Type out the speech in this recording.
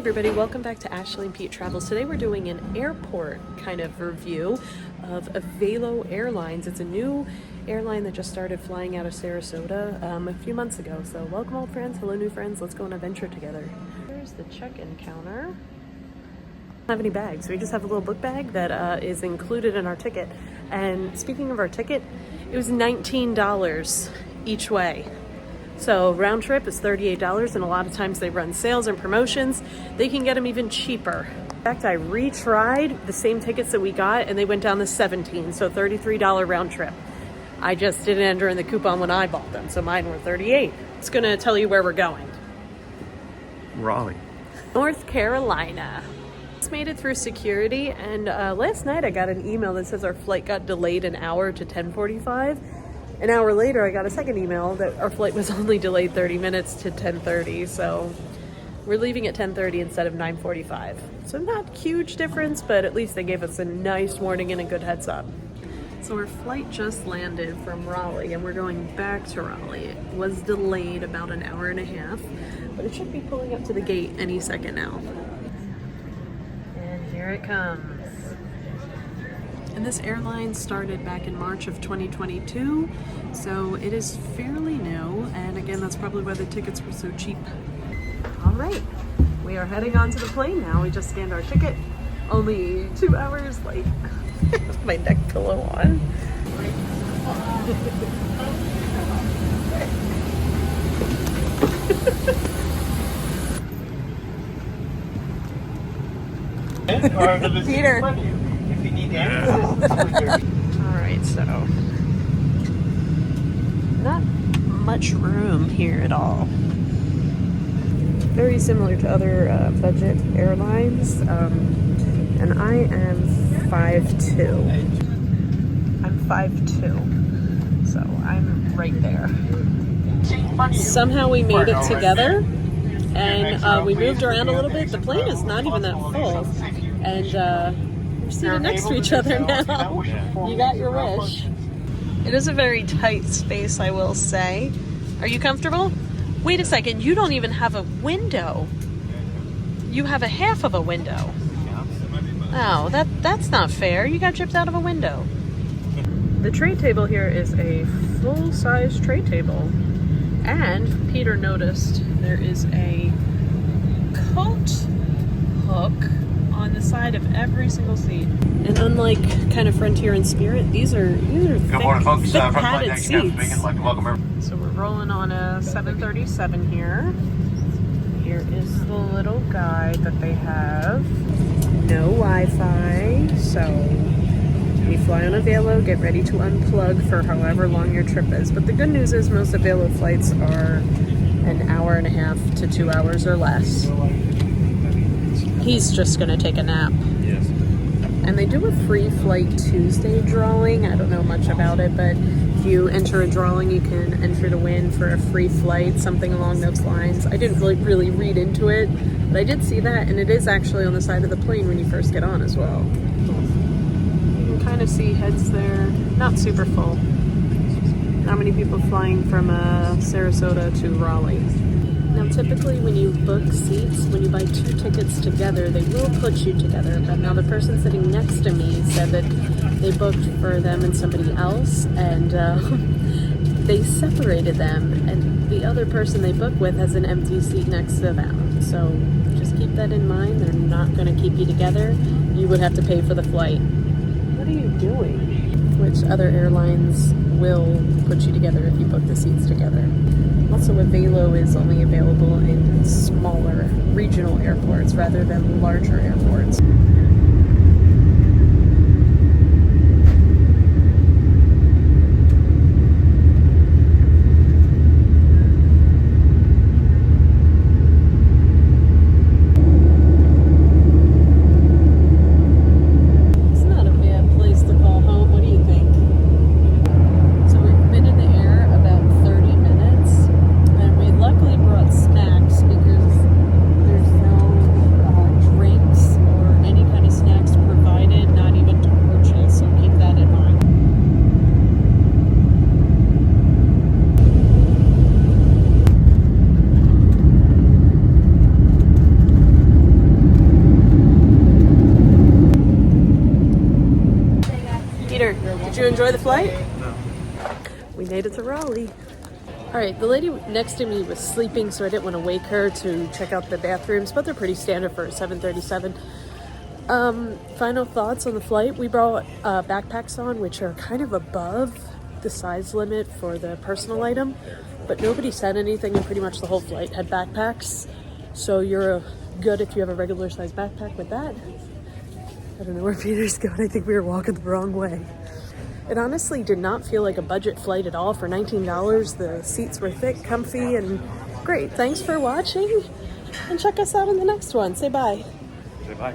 Everybody, welcome back to Ashley and Pete Travels. Today we're doing an airport kind of review of Avelo Airlines. It's a new airline that just started flying out of Sarasota a few months ago. So welcome old friends, hello new friends, let's go on an adventure together. Here's the check-in counter. We don't have any bags, we just have a little book bag that is included in our ticket. And speaking of our ticket, it was $19 each way. So round trip is $38, and a lot of times they run sales and promotions. They can get them even cheaper. In fact, I retried the same tickets that we got and they went down to $17, so $33 round trip. I just didn't enter in the coupon when I bought them, so mine were $38. It's gonna tell you where we're going. Raleigh, North Carolina. Just made it through security, and last night I got an email that says our flight got delayed an hour to 10:45. An hour later, I got a second email that our flight was only delayed 30 minutes to 10:30. So we're leaving at 10:30 instead of 9:45. So not huge difference, but at least they gave us a nice warning and a good heads up. So our flight just landed from Raleigh and we're going back to Raleigh. It was delayed about an hour and a half, but it should be pulling up to the gate any second now. And here it comes. And this airline started back in March of 2022, so it is fairly new, and again, that's probably why the tickets were so cheap. All right, we are heading on to the plane now. We just scanned our ticket, only 2 hours late. With my neck pillow on. Peter. Alright, so not much room here at all. Very similar to other budget airlines, and I am 5'2". I'm 5'2", so I'm right there. Somehow we made it together, and we moved around a little bit. The plane is not even that full, and we're seated next to each other now. You got your wish. It is a very tight space, I will say. Are you comfortable? Wait a second, you don't even have a window. You have a half of a window. Oh, that's not fair. You got gypped out of a window. The tray table here is a full-size tray table. And Peter noticed there is a coat hook on the side of every single seat. And unlike kind of Frontier and Spirit, these are thick, morning, folks. thick padded seats. I'd like to welcome everyone. So we're rolling on a 737 here. Here is the little guide that they have. No Wi-Fi, so we fly on Avelo, get ready to unplug for however long your trip is. But the good news is most Avelo flights are an hour and a half to 2 hours or less. He's just gonna take a nap. yes. And they do a free flight Tuesday drawing. I don't know much about it, but if you enter a drawing, you can enter to win for a free flight, something along those lines. I didn't really read into it, but I did see that, and it is actually on the side of the plane when you first get on as well. You can kind of see heads there. Not super full. Not many people flying from Sarasota to Raleigh. Now typically when you book seats, when you buy 2 tickets together, they will put you together. But now the person sitting next to me said that they booked for them and somebody else, and they separated them, and the other person they booked with has an empty seat next to them. So just keep that in mind. They're not going to keep you together. You would have to pay for the flight. What are you doing? Which other airlines will put you together if you book the seats together. Also, Avelo is only available in smaller regional airports rather than larger airports. Snacks because there's no drinks or any kind of enjoy the flight? No. We made it to Raleigh. All right, the lady next to me was sleeping, so I didn't want to wake her to check out the bathrooms, but they're pretty standard for a 737. Final thoughts on the flight. We brought backpacks on, which are kind of above the size limit for the personal item, but nobody said anything, and pretty much the whole flight had backpacks. So you're good if you have a regular size backpack with that. I don't know where Peter's going. I think we were walking the wrong way. It honestly did not feel like a budget flight at all. For $19, the seats were thick, comfy, and great. Thanks for watching, and check us out in the next one. Say bye. Say bye.